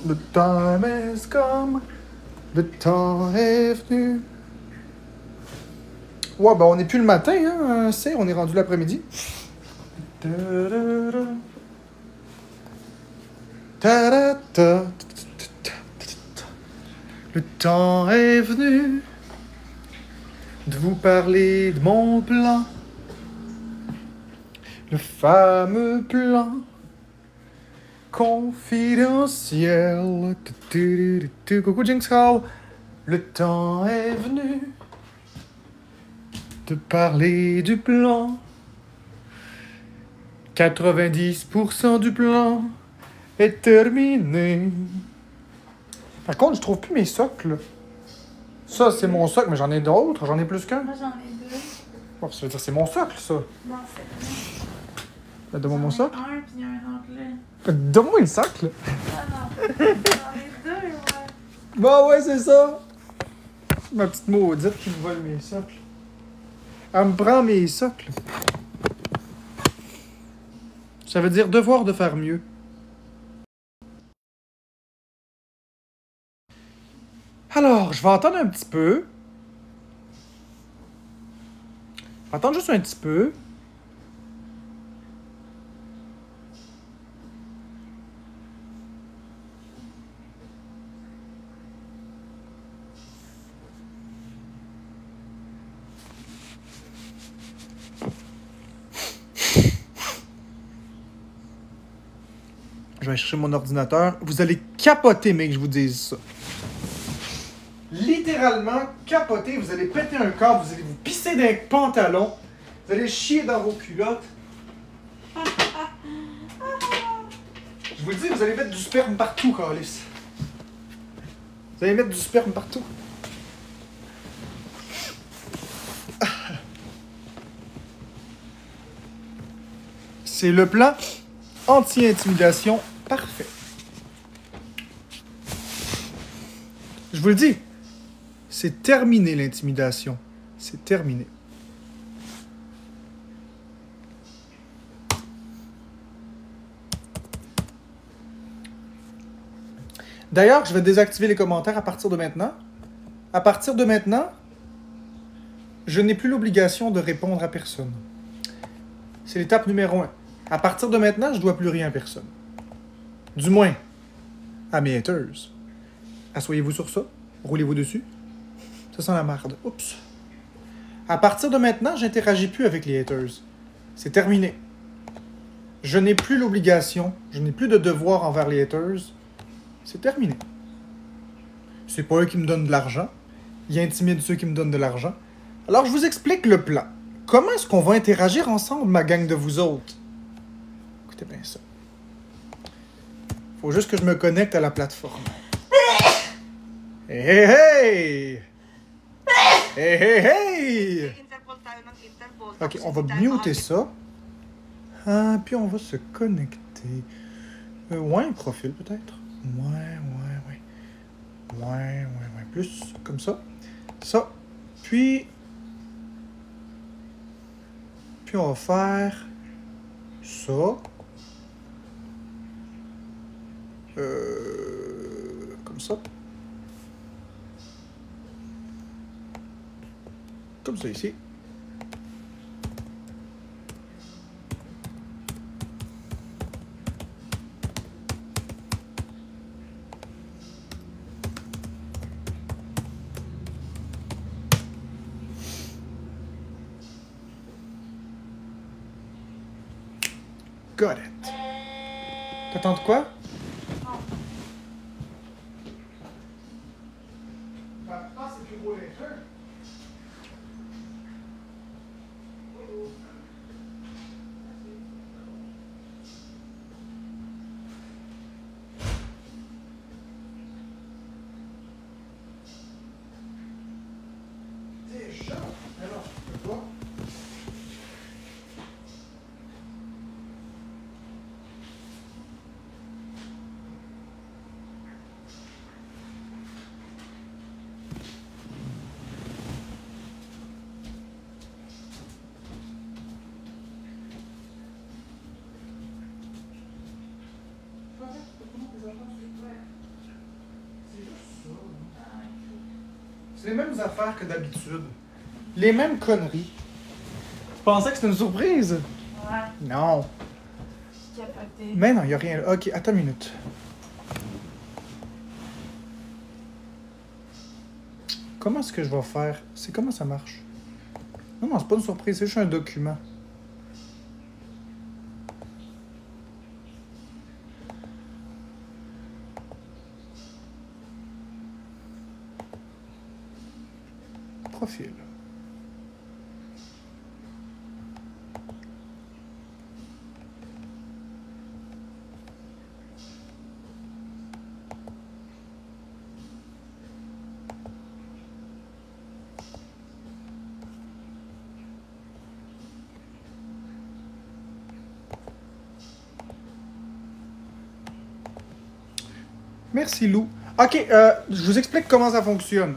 The time has come, le temps est venu. Ouais, ben on n'est plus le matin, hein, on est rendu l'après-midi. Le temps est venu de vous parler de mon plan. Le fameux plan confidentiel. Coucou Jinx Hall. Le temps est venu de parler du plan. 90% du plan est terminé. Par contre, je trouve plus mes socles. Ça, c'est mon socle, mais j'en ai d'autres. J'en ai plus qu'un. Moi, j'en ai deux. Oh, ça veut dire que c'est mon socle, ça. Non, c'est Ben, donne-moi mon socle. un, puis il y a un autre là. Ben, donne-moi le socle. Ah non, j'en ai deux, ouais. Bah ouais, c'est ça. Ma petite maudite qui me vole mes socles. Elle me prend mes socles. Ça veut dire devoir de faire mieux. Alors, je vais entendre un petit peu. Je vais attendre juste un petit peu. Je vais aller chercher mon ordinateur. Vous allez capoter, mec, que je vous dise ça. Littéralement capoter. Vous allez péter un câble, vous allez vous pisser d'un pantalon. Vous allez chier dans vos culottes. Je vous le dis, vous allez mettre du sperme partout, Carlis. Vous allez mettre du sperme partout. C'est le plan anti-intimidation parfait. Je vous le dis, c'est terminé l'intimidation. C'est terminé. D'ailleurs, je vais désactiver les commentaires à partir de maintenant. À partir de maintenant, je n'ai plus l'obligation de répondre à personne. C'est l'étape numéro 1. À partir de maintenant, je ne dois plus rien à personne. Du moins, à mes haters. Asseyez-vous sur ça. Roulez-vous dessus. Ça sent la marde. Oups. À partir de maintenant, j'interagis plus avec les haters. C'est terminé. Je n'ai plus l'obligation, je n'ai plus de devoir envers les haters. C'est terminé. C'est pas eux qui me donnent de l'argent. Ils intimident ceux qui me donnent de l'argent. Alors, je vous explique le plan. Comment est-ce qu'on va interagir ensemble, ma gang de vous autres? Écoutez bien ça. Faut juste que je me connecte à la plateforme. Hey, hey, hey! Hey, hey, hey! Ok, on va muter ça. Ah, puis on va se connecter. Ouais, un profil peut-être. Ouais. Plus comme ça. Ça. Puis on va faire ça. Comme ça. Comme ça ici. Got it. T'attends de quoi? C'est plus beau les feux. Déjà? Alors, je peux pas. C'est les mêmes affaires que d'habitude. Les mêmes conneries. Tu pensais que c'était une surprise? Ouais. Non. Je capotais. Mais non, il n'y a rien là. Ok, attends une minute. Comment est-ce que je vais faire? C'est comment ça marche? Non, non, c'est pas une surprise, c'est juste un document. Profil. Merci Lou. Ok, je vous explique comment ça fonctionne.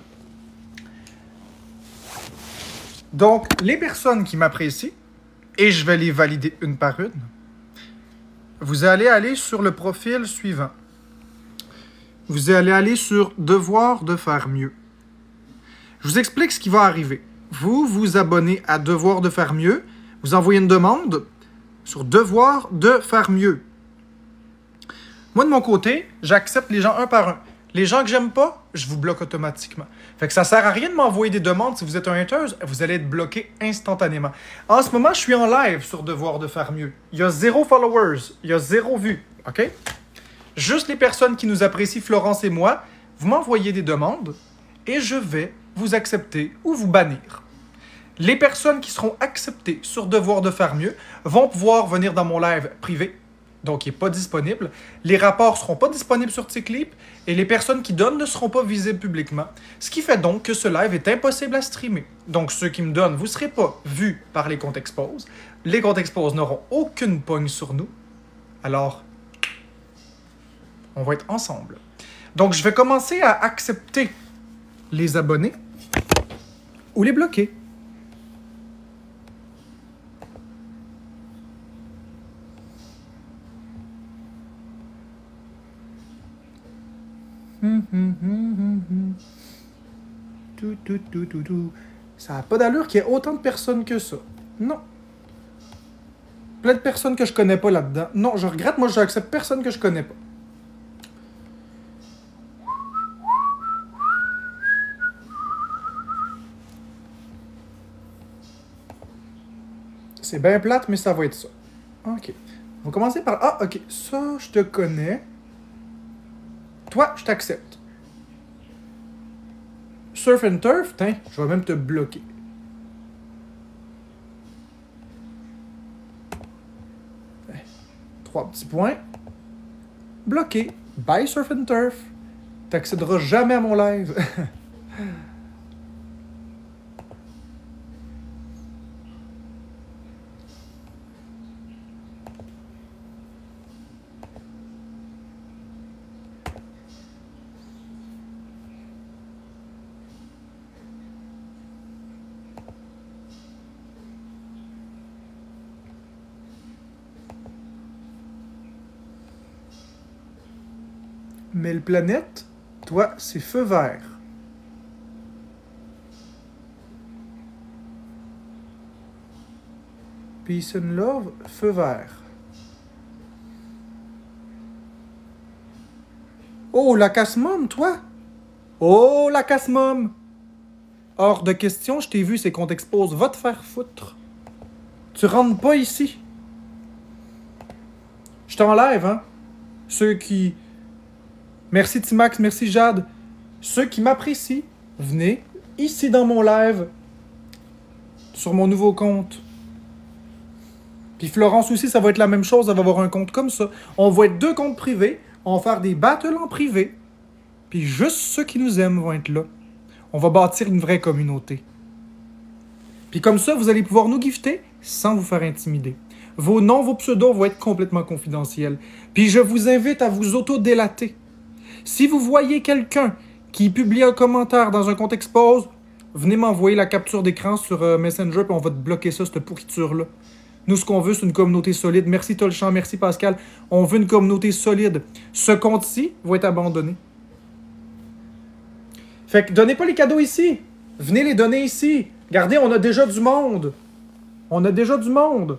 Donc, les personnes qui m'apprécient, et je vais les valider une par une, vous allez aller sur le profil suivant. Vous allez aller sur « Devoir de faire mieux ». Je vous explique ce qui va arriver. Vous vous abonnez à « Devoir de faire mieux », vous envoyez une demande sur « Devoir de faire mieux ». Moi, de mon côté, j'accepte les gens un par un. Les gens que j'aime pas, je vous bloque automatiquement. Fait que ça sert à rien de m'envoyer des demandes si vous êtes un hater, vous allez être bloqué instantanément. En ce moment, je suis en live sur Devoir de faire mieux. Il y a 0 followers, il y a 0 vues, OK? Juste les personnes qui nous apprécient, Florence et moi, vous m'envoyez des demandes et je vais vous accepter ou vous bannir. Les personnes qui seront acceptées sur Devoir de faire mieux vont pouvoir venir dans mon live privé, donc il n'est pas disponible. Les rapports ne seront pas disponibles sur TickLeap et les personnes qui donnent ne seront pas visibles publiquement. Ce qui fait donc que ce live est impossible à streamer. Donc ceux qui me donnent, vous ne serez pas vus par les comptes Expose. Les comptes Expose n'auront aucune pogne sur nous. Alors, on va être ensemble. Donc je vais commencer à accepter les abonnés ou les bloquer. Ça n'a pas d'allure qu'il y ait autant de personnes que ça. Non. Plein de personnes que je connais pas là-dedans. Non, je regrette, moi j'accepte personne que je connais pas. C'est bien plate, mais ça va être ça. Ok. On va commencer par... Ah, ok. Ça, je te connais. Toi, je t'accepte. Surf and Turf, tiens, je vais même te bloquer. Ouais. 3 petits points. Bloqué. Bye Surf and Turf. T'accéderas jamais à mon live. Mais le planète, toi, c'est feu vert. Peace and love, feu vert. Oh, la casse-môme, toi? Oh, la casse-môme! Hors de question, je t'ai vu, c'est qu'on t'expose. Va te faire foutre. Tu rentres pas ici. Je t'enlève, hein? Ceux qui... Merci Timax, merci Jade. Ceux qui m'apprécient, venez ici dans mon live, sur mon nouveau compte. Puis Florence aussi, ça va être la même chose, elle va avoir un compte comme ça. On va être 2 comptes privés, on va faire des battles en privé, puis juste ceux qui nous aiment vont être là. On va bâtir une vraie communauté. Puis comme ça, vous allez pouvoir nous gifter sans vous faire intimider. Vos noms, vos pseudos vont être complètement confidentiels. Puis je vous invite à vous auto-délater. Si vous voyez quelqu'un qui publie un commentaire dans un compte Expose, venez m'envoyer la capture d'écran sur Messenger, puis on va te bloquer ça, cette pourriture-là. Nous, ce qu'on veut, c'est une communauté solide. Merci Tolchamp, merci Pascal. On veut une communauté solide. Ce compte-ci va être abandonné. Fait que donnez pas les cadeaux ici. Venez les donner ici. Regardez, on a déjà du monde. On a déjà du monde.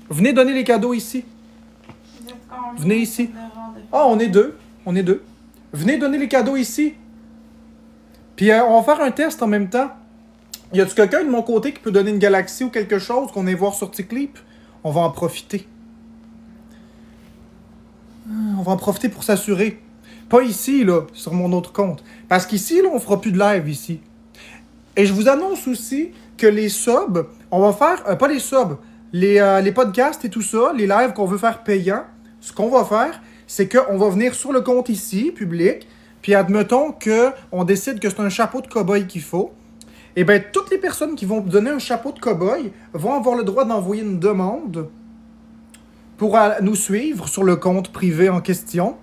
Venez donner les cadeaux ici. Vous êtes combien Venez ici. de gens de- Ah, on est deux. On est deux. Venez donner les cadeaux ici. Puis on va faire un test en même temps. Y a-tu quelqu'un de mon côté qui peut donner une galaxie ou quelque chose qu'on aille voir sur Ticlip? On va en profiter. On va en profiter pour s'assurer. Pas ici, là, sur mon autre compte. Parce qu'ici, là, on fera plus de live ici. Et je vous annonce aussi que les subs, on va faire, pas les subs, les podcasts et tout ça, les lives qu'on veut faire payants, ce qu'on va faire, c'est qu'on va venir sur le compte ici, public, puis admettons qu'on décide que c'est un chapeau de cow-boy qu'il faut. Et bien, toutes les personnes qui vont donner un chapeau de cow-boy vont avoir le droit d'envoyer une demande pour nous suivre sur le compte privé en question.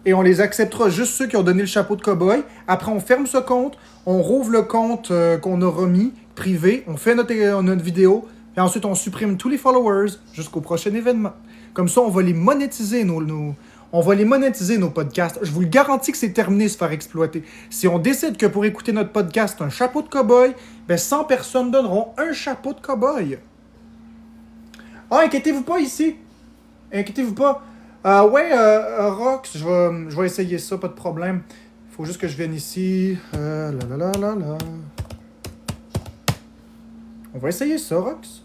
Et on les acceptera juste ceux qui ont donné le chapeau de cow-boy. Après, on ferme ce compte, on rouvre le compte qu'on a remis, privé, on fait notre vidéo, et ensuite on supprime tous les followers jusqu'au prochain événement. Comme ça, on va les monétiser, on va les monétiser, nos podcasts. Je vous le garantis que c'est terminé se faire exploiter. Si on décide que pour écouter notre podcast, un chapeau de cow-boy, ben 100 personnes donneront un chapeau de cow-boy. Ah, inquiétez-vous pas ici. Inquiétez-vous pas. Rox, je vais essayer ça, pas de problème. Il faut juste que je vienne ici. Là. On va essayer ça, Rox.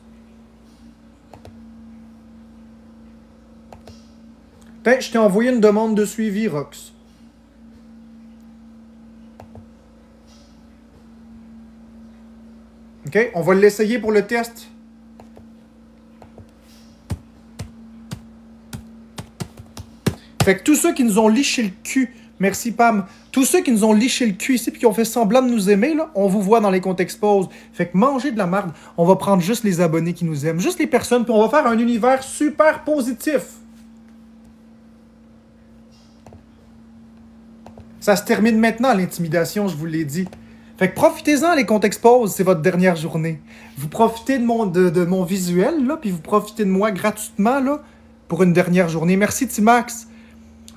Tiens, je t'ai envoyé une demande de suivi, Rox. OK, on va l'essayer pour le test. Fait que tous ceux qui nous ont liché le cul, merci Pam, tous ceux qui nous ont liché le cul ici puis qui ont fait semblant de nous aimer, là, on vous voit dans les comptes expose. Fait que mangez de la merde, on va prendre juste les abonnés qui nous aiment, juste les personnes, puis on va faire un univers super positif. Ça se termine maintenant, l'intimidation, je vous l'ai dit. Fait que profitez-en, les comptes expose, c'est votre dernière journée. Vous profitez de mon visuel, là, puis vous profitez de moi gratuitement, là, pour une dernière journée. Merci, Timax.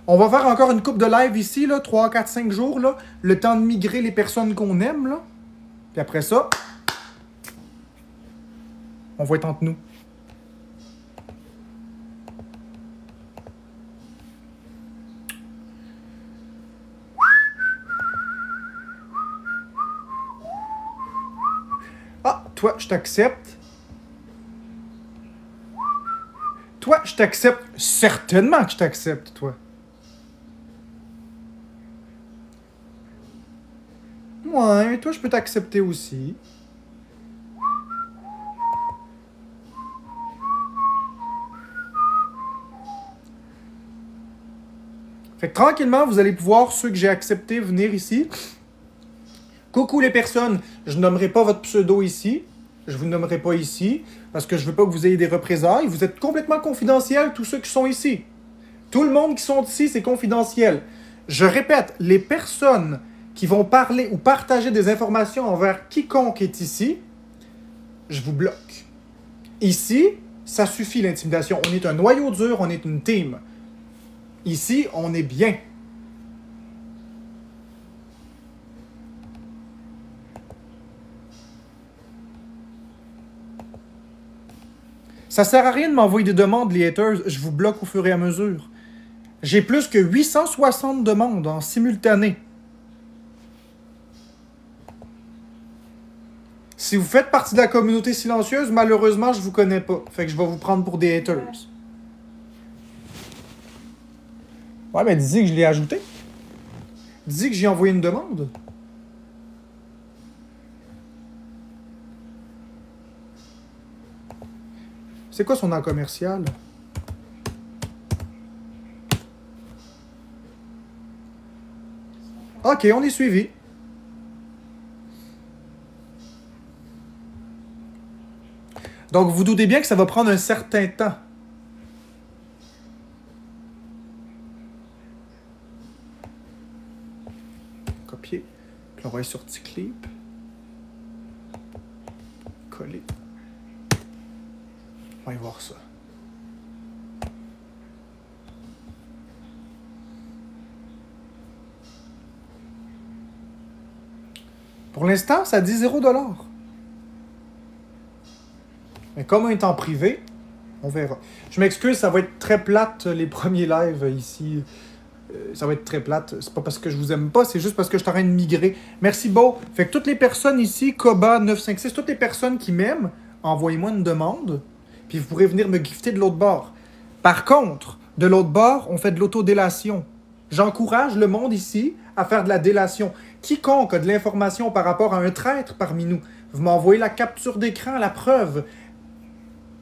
On va faire encore une coupe de live ici, là, 3, 4, 5 jours, là, le temps de migrer les personnes qu'on aime, là. Puis après ça, on va être entre nous. Ah, toi, je t'accepte. Toi, je t'accepte. Certainement que je t'accepte, toi. Ouais, toi, je peux t'accepter aussi. Fait que tranquillement, vous allez pouvoir, ceux que j'ai acceptés, venir ici. Coucou les personnes, je nommerai pas votre pseudo ici. Je vous nommerai pas ici, parce que je veux pas que vous ayez des représailles. Vous êtes complètement confidentiels, tous ceux qui sont ici. Tout le monde qui sont ici, c'est confidentiel. Je répète, les personnes qui vont parler ou partager des informations envers quiconque est ici, je vous bloque. Ici, ça suffit l'intimidation. On est un noyau dur, on est une team. Ici, on est bien. Ça sert à rien de m'envoyer des demandes, les haters. Je vous bloque au fur et à mesure. J'ai plus que 860 demandes en simultané. Si vous faites partie de la communauté silencieuse, malheureusement, je vous connais pas. Fait que je vais vous prendre pour des haters. Ouais, mais dis que je l'ai ajouté. Dis que j'ai envoyé une demande. C'est quoi son nom commercial? Ok, on est suivi. Donc, vous doutez bien que ça va prendre un certain temps. Copier. Puis on va aller sur Ticlip. Coller. On va y voir ça. Pour l'instant, ça dit 0 $. Mais comme on est en privé, on verra. Je m'excuse, ça va être très plate les premiers lives ici. Ça va être très plate. C'est pas parce que je vous aime pas, c'est juste parce que je suis en train de migrer. Merci, Beau. Fait que toutes les personnes ici, Koba956, toutes les personnes qui m'aiment, envoyez-moi une demande, puis vous pourrez venir me gifter de l'autre bord. Par contre, de l'autre bord, on fait de l'autodélation. J'encourage le monde ici à faire de la délation. Quiconque a de l'information par rapport à un traître parmi nous, vous m'envoyez la capture d'écran, la preuve.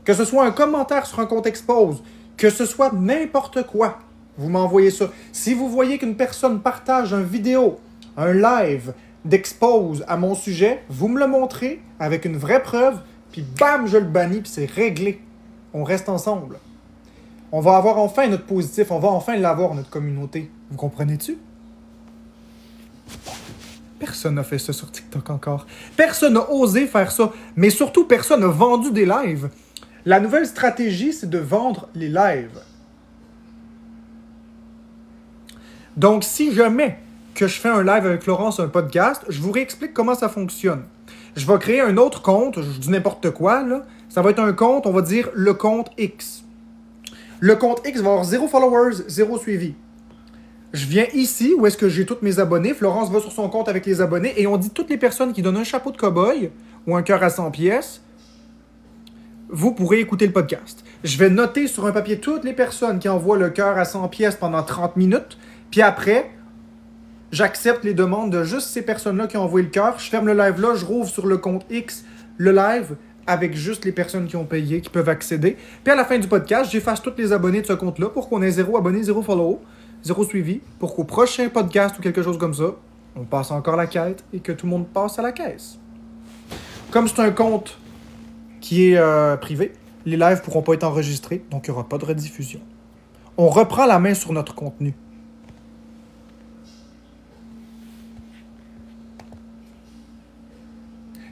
Que ce soit un commentaire sur un compte expose, que ce soit n'importe quoi, vous m'envoyez ça. Si vous voyez qu'une personne partage une vidéo, un live d'expose à mon sujet, vous me le montrez avec une vraie preuve, puis bam, je le bannis, puis c'est réglé. On reste ensemble. On va avoir enfin notre positif, on va enfin l'avoir, notre communauté. Vous comprenez-tu? Personne n'a fait ça sur TikTok encore. Personne n'a osé faire ça. Mais surtout, personne n'a vendu des lives. La nouvelle stratégie, c'est de vendre les lives. Donc, si jamais que je fais un live avec Florence, un podcast, je vous réexplique comment ça fonctionne. Je vais créer un autre compte, je dis n'importe quoi, là. Ça va être un compte, on va dire le compte X. Le compte X va avoir 0 followers, 0 suivi. Je viens ici, où est-ce que j'ai tous mes abonnés. Florence va sur son compte avec les abonnés et on dit toutes les personnes qui donnent un chapeau de cow-boy ou un cœur à 100 pièces, vous pourrez écouter le podcast. Je vais noter sur un papier toutes les personnes qui envoient le cœur à 100 pièces pendant 30 minutes. Puis après, j'accepte les demandes de juste ces personnes-là qui ont envoyé le cœur. Je ferme le live là, je rouvre sur le compte X le live avec juste les personnes qui ont payé, qui peuvent accéder. Puis à la fin du podcast, j'efface tous les abonnés de ce compte-là pour qu'on ait 0 abonnés, 0 follow, 0 suivi, pour qu'au prochain podcast ou quelque chose comme ça, on passe encore la quête et que tout le monde passe à la caisse. Comme c'est un compte qui est privé, les lives ne pourront pas être enregistrés, donc il n'y aura pas de rediffusion. On reprend la main sur notre contenu.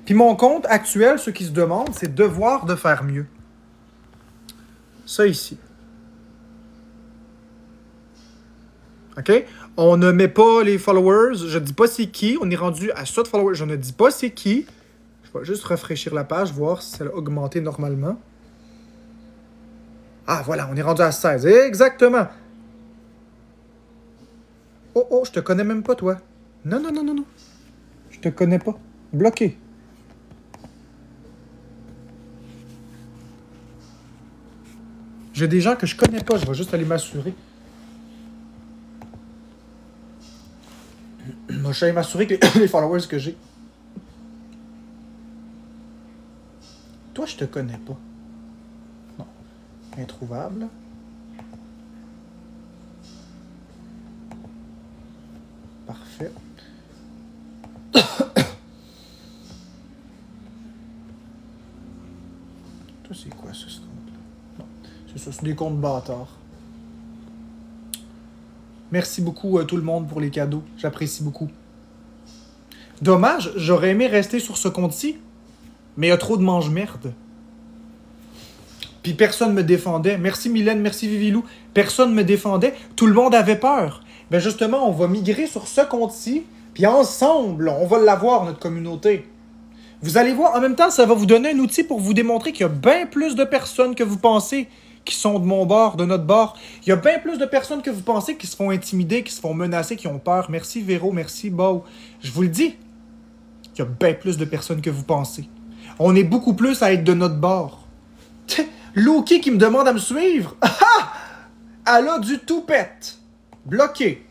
Puis mon compte actuel, ceux qui se demandent, c'est devoir de faire mieux. Ça ici. OK? On ne met pas les followers. Je ne dis pas c'est qui. On est rendu à ça de followers. Je ne dis pas c'est qui. Je vais juste rafraîchir la page, voir si ça a augmenté normalement. Ah, voilà, on est rendu à 16. Exactement. Oh, je te connais même pas, toi. Non. Je te connais pas. Bloqué. J'ai des gens que je connais pas. Je vais juste aller m'assurer. Moi, je vais m'assurer que les followers que j'ai. Toi, je te connais pas. Non. Introuvable. Parfait. Toi, c'est quoi ce compte-là? Non. C'est ça, c'est des comptes bâtards. Merci beaucoup à tout le monde pour les cadeaux. J'apprécie beaucoup. Dommage, j'aurais aimé rester sur ce compte-ci, mais il y a trop de mange-merde. Puis personne me défendait. Merci Mylène, merci Vivilou. Personne me défendait. Tout le monde avait peur. Ben justement, on va migrer sur ce compte-ci, puis ensemble, on va l'avoir, notre communauté. Vous allez voir, en même temps, ça va vous donner un outil pour vous démontrer qu'il y a bien plus de personnes que vous pensez qui sont de mon bord, de notre bord. Il y a bien plus de personnes que vous pensez qui se font intimider, qui se font menacer, qui ont peur. Merci Véro, merci Beau. Je vous le dis, il y a bien plus de personnes que vous pensez. On est beaucoup plus à être de notre bord. Loki qui me demande à me suivre. Ah! Elle a du toupette. Bloqué.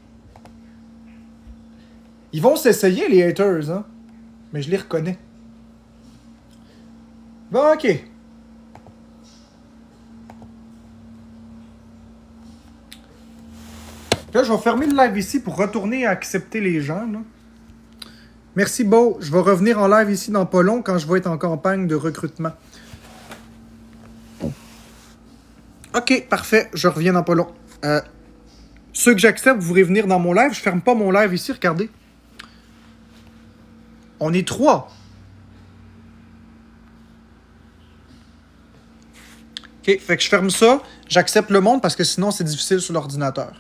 Ils vont s'essayer, les haters, hein? Mais je les reconnais. Bon, OK. Là, je vais fermer le live ici pour retourner à accepter les gens, là. Merci, Beau. Je vais revenir en live ici dans pas long quand je vais être en campagne de recrutement. OK, parfait. Je reviens dans pas long. Ceux que j'accepte, vous pourrez venir dans mon live. Je ferme pas mon live ici, regardez. On est 3. OK, fait que je ferme ça, j'accepte le monde parce que sinon c'est difficile sur l'ordinateur.